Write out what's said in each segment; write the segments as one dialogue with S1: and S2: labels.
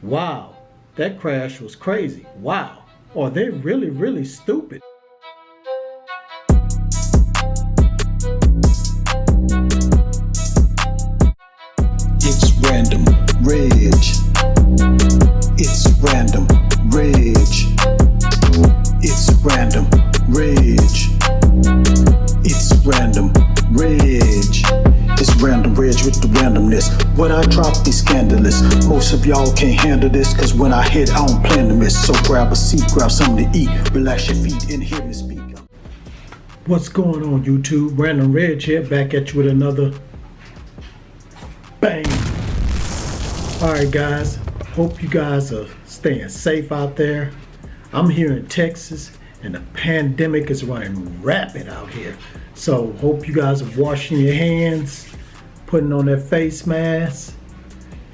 S1: Wow, that crash was crazy. Wow, are they really, really stupid?
S2: It's random rage. It's random rage. It's random rage. It's random rage. It's random rage with the randomness. What I drop is scandalous. Most of y'all can't handle this, cause when I hit, I don't plan to miss. So grab a seat, grab something to eat, relax your feet and hear me speak.
S1: What's going on, YouTube? Random Reg here, back at you with another bang. Alright guys, hope you guys are staying safe out there. I'm here in Texas and the pandemic is running rapid out here. So hope you guys are washing your hands, putting on that face mask,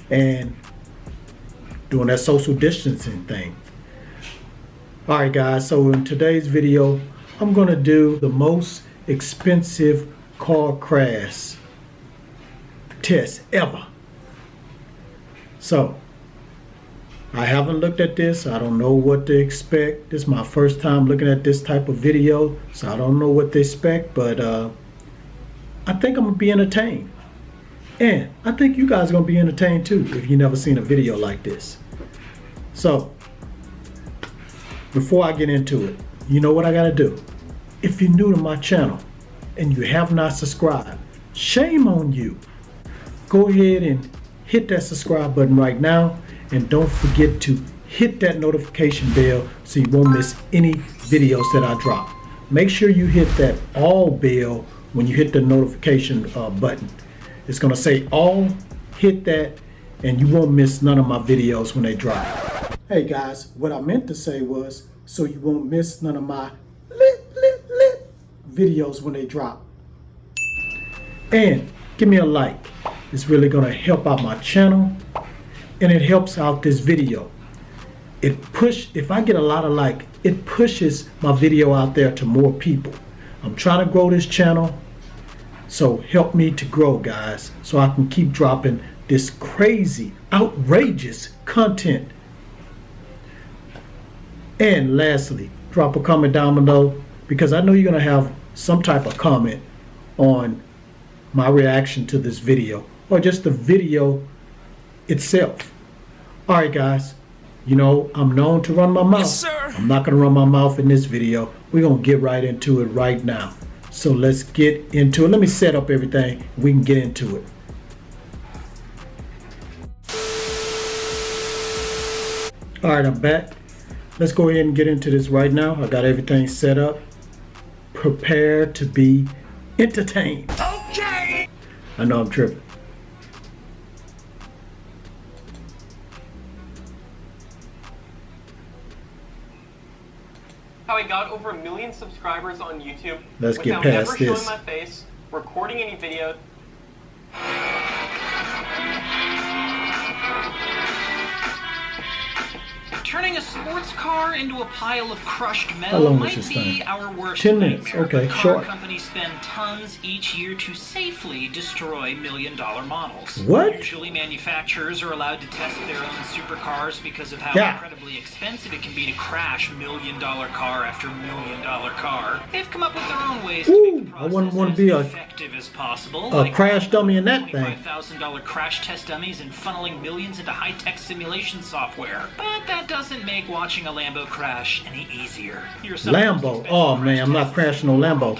S1: and doing that social distancing thing. Alright guys, so in today's video, I'm gonna do the most expensive car crash test ever. So, I haven't looked at this. I don't know what to expect. This is my first time looking at this type of video, so I don't know what to expect, but I think I'm gonna be entertained. And I think you guys are gonna be entertained too if you've never seen a video like this. So, before I get into it, you know what I gotta do? If you're new to my channel and you have not subscribed, shame on you. Go ahead and hit that subscribe button right now, and don't forget to hit that notification bell so you won't miss any videos that I drop. Make sure you hit that all bell when you hit the notification button. It's gonna say all, hit that, and you won't miss none of my videos when they drop. Hey guys, what I meant to say was, so you won't miss none of my lit videos when they drop. And give me a like. It's really gonna help out my channel, and it helps out this video. If I get a lot of like, it pushes my video out there to more people. I'm trying to grow this channel, so help me to grow, guys, so I can keep dropping this crazy, outrageous content. And lastly, drop a comment down below, because I know you're gonna have some type of comment on my reaction to this video, or just the video itself. Alright guys, you know I'm known to run my mouth.
S3: Yes, sir.
S1: I'm not gonna run my mouth in this video. We're gonna get right into it right now. So let's get into it. Let me set up everything. We can get into it. Alright, I'm back. Let's go ahead and get into this right now. I got everything set up. Prepare to be entertained.
S3: Okay.
S1: I know I'm tripping.
S4: How I got over 1 million subscribers on YouTube
S1: Let's get
S4: without
S1: past
S4: ever
S1: this.
S4: showing my face, recording any video.
S3: Turning a sports car into a pile of crushed
S1: How
S3: metal
S1: long is
S3: might
S1: this
S3: be
S1: thing?
S3: our worst
S1: 10 minutes,
S3: nightmare,
S1: okay,
S3: but car
S1: short.
S3: companies spend tons each year to safely destroy million-dollar models.
S1: What?
S3: Usually manufacturers are allowed to test their own supercars because of how
S1: Yeah.
S3: incredibly expensive it can be to crash million-dollar car after million-dollar car. They've come up with their own ways to
S1: Ooh,
S3: make the
S1: I wouldn't
S3: process
S1: wanna
S3: as
S1: be a
S3: effective as possible.
S1: a crash dummy in that thing.
S3: $25,000 crash test dummies and funneling millions into high-tech simulation software. But that doesn't make watching a Lambo crash any easier. Here's some
S1: Lambo. Oh man, I'm not crashing no Lambo.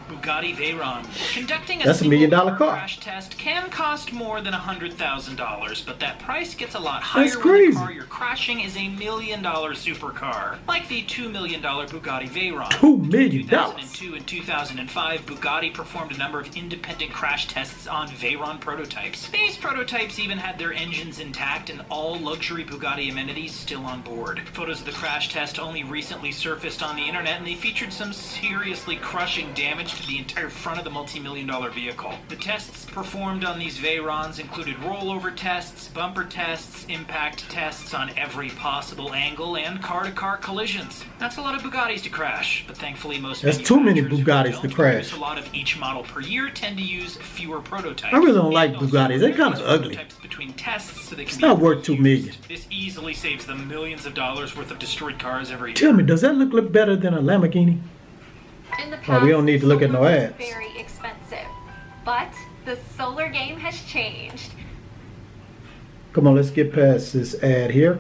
S3: Bugatti Veyron. Conducting
S1: That's a $1 million car.
S3: crash test can cost more than $100,000, but that price gets a lot higher
S1: That's
S3: when
S1: crazy.
S3: the car you're crashing is a $1 million supercar, like the $2 million Bugatti Veyron.
S1: $2 million.
S3: In 2002 and 2005, Bugatti performed a number of independent crash tests on Veyron prototypes. These prototypes even had their engines intact and all luxury Bugatti amenities still on board. Photos of the crash test only recently surfaced on the internet, and they featured some seriously crushing damage tested the entire front of the multi-million-dollar vehicle. The tests performed on these Veyrons included rollover tests, bumper tests, impact tests on every possible angle, and car-to-car collisions. That's a lot of Bugattis to crash, but thankfully most
S1: That's too many
S3: manufacturers
S1: Bugattis
S3: who
S1: to
S3: don't
S1: crash.
S3: produce a lot of each model per year tend to use fewer prototypes.
S1: I really don't like
S3: And also
S1: Bugattis. They're kinda
S3: use
S1: ugly.
S3: prototypes between tests so they can
S1: It's
S3: be
S1: not worth $2 million.
S3: This easily saves them millions of dollars worth of destroyed cars every year.
S1: Tell me, does that look better than a Lamborghini?
S5: In the
S1: Oh,
S5: past,
S1: we don't need to look at no
S5: solar was
S1: ads.
S5: very expensive, but the solar game has changed.
S1: Come on, let's get past this ad here.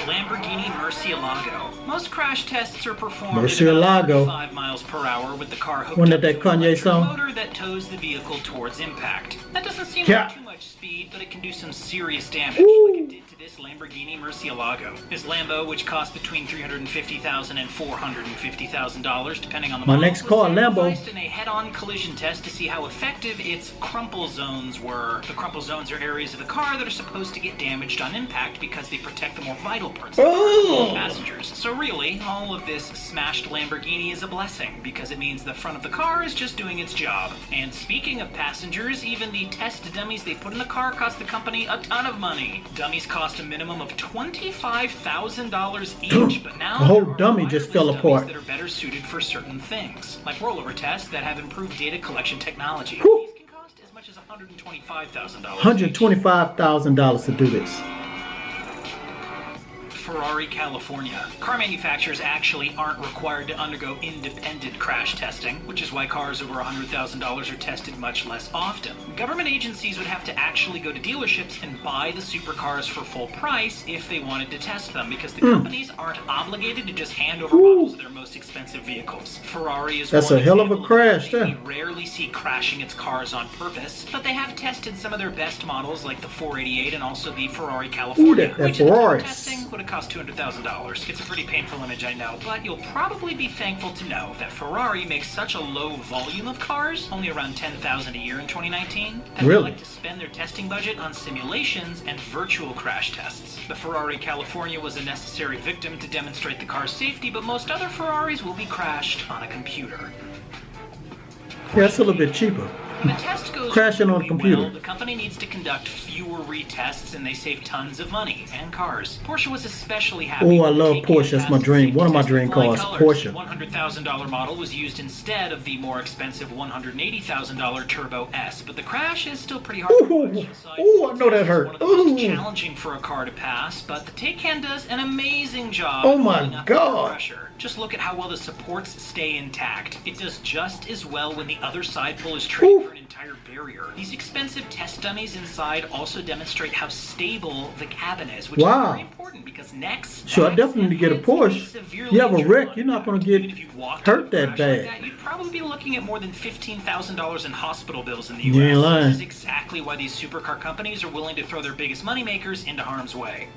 S3: Lamborghini Murcielago. Most crash tests are performed
S1: Murcielago.
S3: at about 35 miles per hour with the car hooked
S1: Wasn't
S3: up
S1: that
S3: to
S1: that
S3: an
S1: Kanye
S3: electric
S1: song?
S3: motor that tows the vehicle towards impact. That doesn't seem
S1: Yeah.
S3: like too much speed, but it can do some serious damage,
S1: Ooh.
S3: like it did to this Lamborghini Murcielago. This Lambo, which cost between $350,000 and $450,000, depending on the
S1: My
S3: model,
S1: next
S3: was
S1: car, Lambo.
S3: sacrificed in a head-on collision test to see how effective its crumple zones were. The crumple zones are areas of the car that are supposed to get damaged on impact because they protect the more vital parts of the passengers. So really, all of this smashed Lamborghini is a blessing because it means the front of the car is just doing its job. And speaking of passengers, even the test dummies they put in the car cost the company a ton of money. Dummies cost a minimum of $25,000 each, but now
S1: The whole
S3: there are
S1: dummy just
S3: wireless
S1: fell
S3: dummies
S1: apart.
S3: that are better suited for certain things, like rollover tests that have improved data collection technology.
S1: Whew.
S3: These can cost as much as $125,000.
S1: $125,000 to do this.
S3: Ferrari California. Car manufacturers actually aren't required to undergo independent crash testing, which is why cars over $100,000 are tested much less often. Government agencies would have to actually go to dealerships and buy the supercars for full price if they wanted to test them, because the companies aren't obligated to just hand over models of their most expensive vehicles. Ferrari is
S1: That's
S3: one
S1: a hell of a
S3: example
S1: crash
S3: company
S1: there.
S3: we rarely see crashing its cars on purpose, but they have tested some of their best models like the 488 and also the Ferrari California,
S1: that
S3: which at the time of
S1: Ferraris.
S3: testing would have cost $200,000. It's a pretty painful image, I know, but you'll probably be thankful to know that Ferrari makes such a low volume of cars, only around 10,000 a year in 2019, that they
S1: Really?
S3: like to spend their testing budget on simulations and virtual crash tests. The Ferrari California was a necessary victim to demonstrate the car's safety, but most other Ferraris will be crashed on a computer.
S1: Yeah, it's a little bit cheaper.
S3: When the test goes
S1: Crashing on a
S3: really
S1: computer.
S3: well, the company needs to conduct fewer retests and they save tons of money and cars. Porsche was especially happy.
S1: Oh, I
S3: when the
S1: love
S3: Taycan
S1: Porsche. That's my
S3: passed
S1: dream.
S3: safety
S1: One of my
S3: tests
S1: dream
S3: with flying
S1: cars,
S3: colors.
S1: Porsche.
S3: The $100,000 model was used instead of the more expensive $180,000 Turbo S, but the crash is still pretty hard to
S1: Ooh,
S3: watch.
S1: ooh, I know that hurt.
S3: It's one of the most
S1: Ooh.
S3: challenging for a car to pass, but the Taycan does an amazing job.
S1: Oh my
S3: holding up
S1: God.
S3: under pressure. Just look at how well the supports stay intact. It does just as well when the other side pulls straight
S1: Ooh.
S3: for an entire barrier. These expensive test dummies inside also demonstrate how stable the cabin is, which
S1: Wow.
S3: is very important because necks.
S1: So I
S3: backs,
S1: definitely
S3: and
S1: need to get a
S3: heads can be
S1: Porsche.
S3: severely
S1: You have a
S3: injured
S1: wreck,
S3: on
S1: you're not gonna
S3: impact.
S1: get
S3: Even if you walked
S1: hurt
S3: into a
S1: that
S3: crash
S1: bad.
S3: like that, you'd probably be looking at more than $15,000 in hospital bills in the
S1: You
S3: US.
S1: ain't lying.
S3: This is exactly why these supercar companies are willing to throw their biggest moneymakers into harm's way.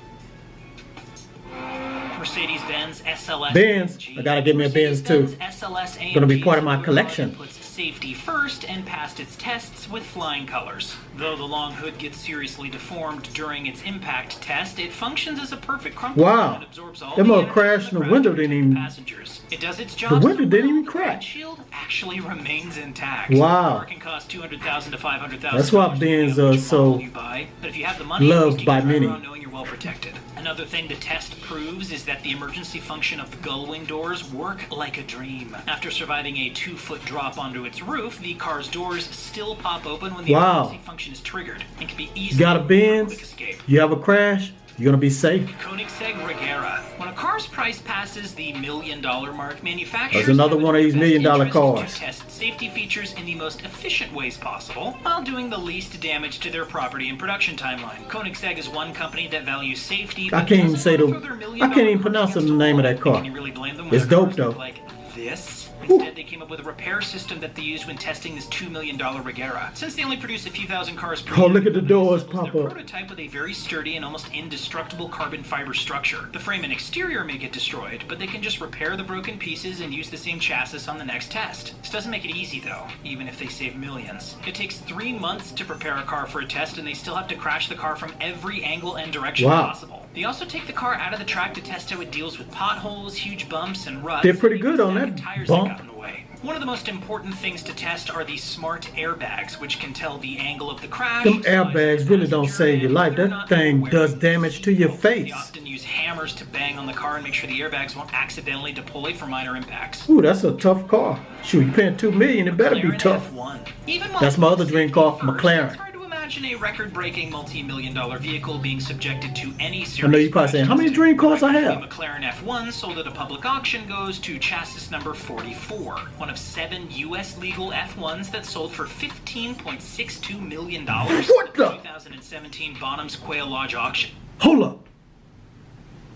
S3: Mercedes-Benz SLS.
S1: Benz.
S3: AMG.
S1: I gotta get me a Benz, too.
S3: Mercedes-Benz SLS AMG
S1: Gonna be part of my
S3: is the car
S1: collection.
S3: that puts safety first and passed its tests with flying colors. Though the long hood gets seriously deformed during its impact test, it functions as a perfect crumple
S1: Wow.
S3: and absorbs all
S1: That
S3: the
S1: mother
S3: energy
S1: crashed
S3: from
S1: and the
S3: crash
S1: window
S3: to
S1: didn't
S3: protect
S1: even-
S3: passengers. It does its job.
S1: The window
S3: so
S1: didn't
S3: well,
S1: even
S3: the
S1: crack.
S3: windshield actually remains intact.
S1: Wow.
S3: The car can cost $200,000 to $500,000.
S1: That's why
S3: depending
S1: Benz
S3: on
S1: are
S3: which
S1: so
S3: model you buy. But if you have the money,
S1: loved
S3: you can
S1: by
S3: get right
S1: many.
S3: around knowing you're well protected. Another thing the test proves is that the emergency function of the gull wing doors work like a dream. After surviving a 2-foot drop onto its roof, the car's doors still pop open when the
S1: Wow.
S3: emergency function is triggered and can be
S1: You
S3: easily
S1: got a
S3: moved for
S1: Benz,
S3: quick escape.
S1: you have a crash, you're gonna be safe.
S3: Koenigsegg Regera. When a car's price passes the $1 million mark, manufacturers
S1: There's another
S3: have it
S1: one of
S3: in
S1: these
S3: their
S1: $1 million
S3: best interest
S1: cars.
S3: to test safety features in the most efficient ways possible, while doing the least damage to their property and production timeline. Koenigsegg is one company that values safety.
S1: I
S3: but
S1: can't even
S3: doesn't
S1: say
S3: wanna
S1: the-
S3: throw their $1 million
S1: I can't even
S3: cars
S1: pronounce the
S3: against a
S1: name of
S3: wall.
S1: that car.
S3: Can you really blame them when
S1: It's
S3: their
S1: dope,
S3: cars look
S1: though.
S3: like this? Instead, they came up with a repair system that they used when testing this $2 million Regera. Since they only produce a few thousand cars per
S1: Oh,
S3: year,
S1: look at the doors
S3: assembles
S1: pop
S3: their
S1: up.
S3: prototype with a very sturdy and almost indestructible carbon fiber structure. The frame and exterior may get destroyed, but they can just repair the broken pieces and use the same chassis on the next test. This doesn't make it easy though, even if they save millions. It takes 3 months to prepare a car for a test and they still have to crash the car from every angle and direction
S1: Wow.
S3: possible. They also take the car out of the track to test how it deals with potholes, huge bumps, and ruts.
S1: Did pretty good on
S3: and
S1: that
S3: tires
S1: bump.
S3: that got in the way. One of the most important things to test are these smart airbags, which can tell the angle of the crash.
S1: Them
S3: size of
S1: airbags
S3: the
S1: really don't
S3: passenger,
S1: save your
S3: and
S1: life.
S3: whether or
S1: That
S3: not they're
S1: thing
S3: aware
S1: does
S3: of
S1: damage to your
S3: seatbelt.
S1: face.
S3: They often use hammers to bang on the car and make sure the airbags won't accidentally deploy for minor impacts.
S1: Ooh, that's a tough car. Shoot, you paying $2 million, it better be
S3: McLaren
S1: tough.
S3: F1. Even
S1: That's my other dream car,
S3: first,
S1: McLaren.
S3: It's hard to imagine a record-breaking multi-million-dollar vehicle being subjected to any serious.
S1: I know you're probably saying, how many dream cars I
S3: The
S1: have?
S3: McLaren F1 sold at a public auction goes to chassis number 44, one of 7 U.S. legal F1s that sold for $15.62 million.
S1: What the?
S3: 2017 Bonham's Quail Lodge auction.
S1: Hold up.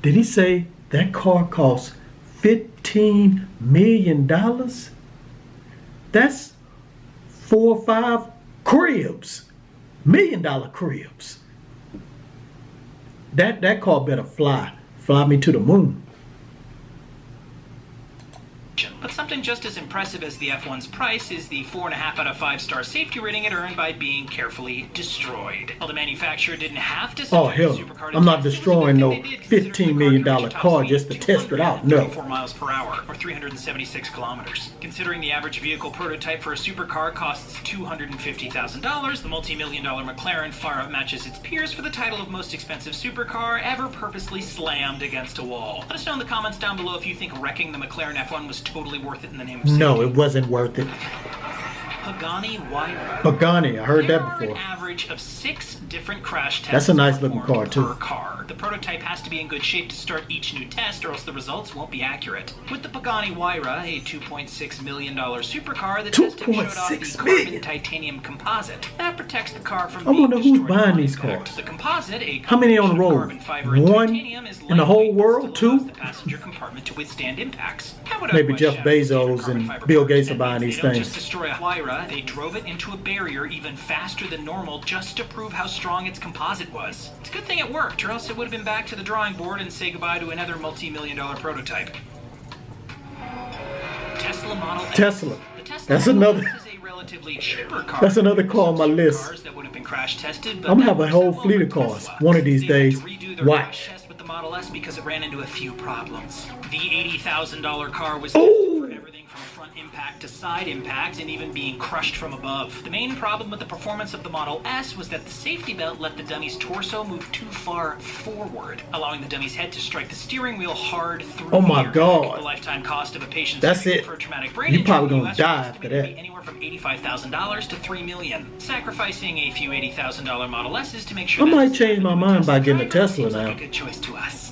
S1: Did he say that car cost $15 million? That's 4 or 5 cribs. $1 million cribs. That car better fly me to the moon.
S3: But something just as impressive as the F1's price is the 4.5 out of 5-star safety rating it earned by being carefully destroyed. While the manufacturer didn't have to
S1: Oh
S3: subject
S1: hell,
S3: the supercar to
S1: I'm not
S3: tests,
S1: destroying
S3: it
S1: no
S3: was a good thing they did,
S1: $15
S3: considering the
S1: million
S3: car could reach
S1: car
S3: top
S1: just to
S3: speed
S1: test it out. No.
S3: 234 miles per hour, or 376 kilometers. Considering the average vehicle prototype for a supercar costs $250,000, the multi-million-dollar McLaren far outmatches its peers for the title of most expensive supercar ever purposely slammed against a wall. Let us know in the comments down below if you think wrecking the McLaren F1 was totally worth it in the name of safety.
S1: No, it wasn't worth it.
S3: Pagani Veyron.
S1: Pagani, I heard
S3: There
S1: that
S3: are
S1: before.
S3: an average of 6 different crash tests.
S1: That's a nice looking
S3: performed
S1: car, too.
S3: per car. The prototype has to be in good shape to start each new test, or else the results won't be accurate. With the Pagani Veyron, a $2.6 million supercar, the test showed off the
S1: $2.6
S3: carbon
S1: million.
S3: titanium composite that protects the car from
S1: I
S3: being
S1: wonder who's
S3: destroyed
S1: buying
S3: on
S1: these
S3: impact.
S1: cars.
S3: The composite, a
S1: How many on the road?
S3: carbon fiber and
S1: One
S3: titanium, is
S1: in the whole
S3: lightweight,
S1: world?
S3: but still allows
S1: Two?
S3: the passenger compartment to withstand impacts. That would
S1: Maybe
S3: otherwise
S1: Jeff
S3: shatter standard
S1: Bezos
S3: carbon
S1: and
S3: fiber
S1: Bill
S3: parts.
S1: Gates are
S3: That
S1: buying
S3: means
S1: these
S3: they don't
S1: things.
S3: just destroy a Veyron, they drove it into a barrier even faster than normal just to prove how strong its composite was. It's a good thing it worked, or else it would have been back to the drawing board and say goodbye to another multi-million-dollar prototype. Tesla Model S.
S1: Tesla.
S3: The Tesla
S1: That's
S3: Model
S1: another-
S3: S is a relatively cheaper car.
S1: That's another car on my list.
S3: Cars that would have been crash tested, but
S1: I'm gonna have a
S3: that
S1: whole
S3: wasn't
S1: fleet of
S3: well with
S1: cars
S3: Tesla.
S1: one of these
S3: They had
S1: days.
S3: to redo their
S1: Watch.
S3: crash test with the Model S because it ran into a few problems. The $80,000 car was
S1: Ooh.
S3: tested for everything from front impact to side impact and even being crushed from above. The main problem with the performance of the Model S was that the safety belt let the dummy's torso move too far forward, allowing the dummy's head to strike the steering wheel hard through
S1: Oh my
S3: the airbag.
S1: God.
S3: The lifetime cost of a patient's
S1: That's
S3: treatment
S1: it.
S3: for a traumatic brain
S1: You
S3: injury
S1: probably
S3: in the
S1: gonna
S3: US
S1: die
S3: was
S1: after
S3: estimated to
S1: that.
S3: be anywhere from $85,000 to $3 million. Sacrificing a few $80,000 Model S's to make sure
S1: I
S3: that
S1: might
S3: it's
S1: change my
S3: happy with
S1: mind by getting a
S3: driver
S1: Tesla
S3: seems like
S1: now.
S3: a good choice to us.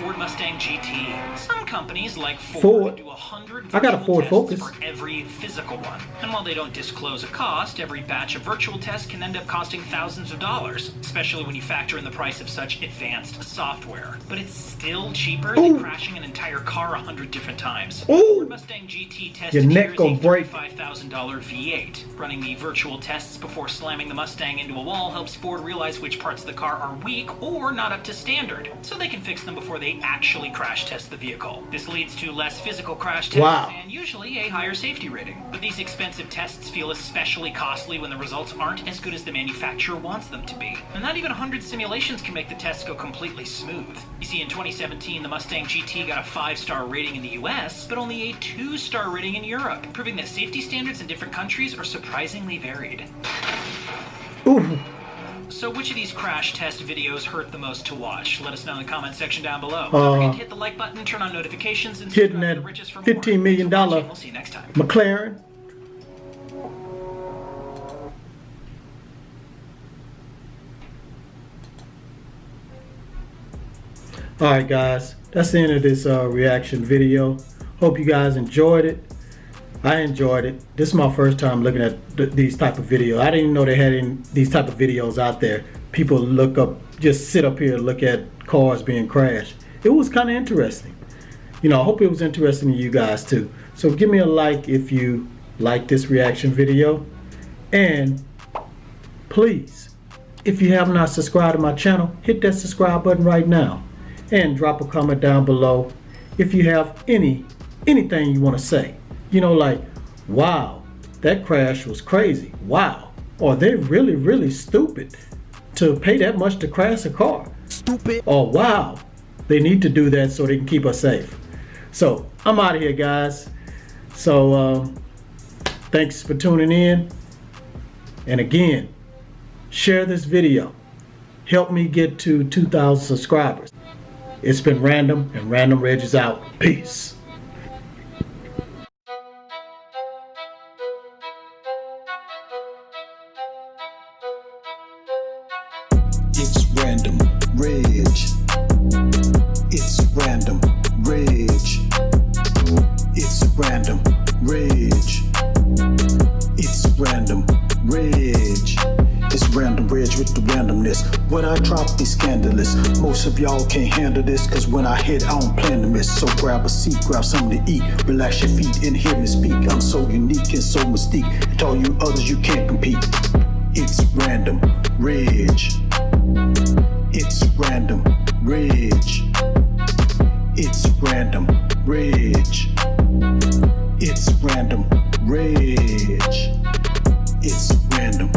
S3: Ford Mustang GT. Some companies like Ford do 100
S1: I got a
S3: virtual
S1: Ford
S3: tests
S1: Focus.
S3: for every physical one. And while they don't disclose a cost, every batch of virtual tests can end up costing thousands of dollars, especially when you factor in the price of such advanced software. But it's still cheaper than crashing an entire car 100 different times.
S1: Ooh.
S3: Ford Mustang GT tested
S1: Your neck
S3: here is
S1: gonna
S3: a
S1: break.
S3: $35,000 V8. Running the virtual tests before slamming the Mustang into a wall helps Ford realize which parts of the car are weak or not up to standard, so they can fix them before they actually crash test the vehicle. This leads to less physical crash tests
S1: Wow.
S3: and usually a higher safety rating. But these expensive tests feel especially costly when the results aren't as good as the manufacturer wants them to be. And not even 100 simulations can make the tests go completely smooth. You see, in 2017, the Mustang GT got a 5-star rating in the US, but only a 2-star rating in Europe, proving that safety standards in different countries are surprisingly varied.
S1: Ooh.
S3: So which of these crash test videos hurt the most to watch? Let us know in the comment section down below.
S1: Uh,
S3: Don't forget to hit the like button, turn on notifications, and
S1: Hitting
S3: subscribe
S1: that
S3: to Riches for more.
S1: $15 million
S3: Thanks for watching. We'll see you next time.
S1: McLaren. Alright guys, that's the end of this reaction video. Hope you guys enjoyed it. I enjoyed it. This is my first time looking at these type of videos. I didn't even know they had these type of videos out there. People just sit up here and look at cars being crashed. It was kind of interesting. You know, I hope it was interesting to you guys too. So give me a like if you like this reaction video. And please, if you have not subscribed to my channel, hit that subscribe button right now. And drop a comment down below if you have anything you want to say. You know, like, wow, that crash was crazy. Wow. Or they're really, really stupid to pay that much to crash a car. Stupid. Oh, wow. They need to do that so they can keep us safe. So I'm out of here, guys. So thanks for tuning in. And again, share this video. Help me get to 2,000 subscribers. It's been Random, and Random Reg is out. Peace.
S2: It's Random Reg. It's Random Reg. It's Random Reg. It's Random Reg. It's Random Reg with the randomness. What I drop is scandalous. Most of y'all can't handle this, cause when I hit, I don't plan to miss. So grab a seat, grab something to eat, relax your feet and hear me speak. I'm so unique and so mystique, and to all you others you can't compete. It's Random Reg. It's Random Reg. It's Random Reg. It's Random Reg. It's Random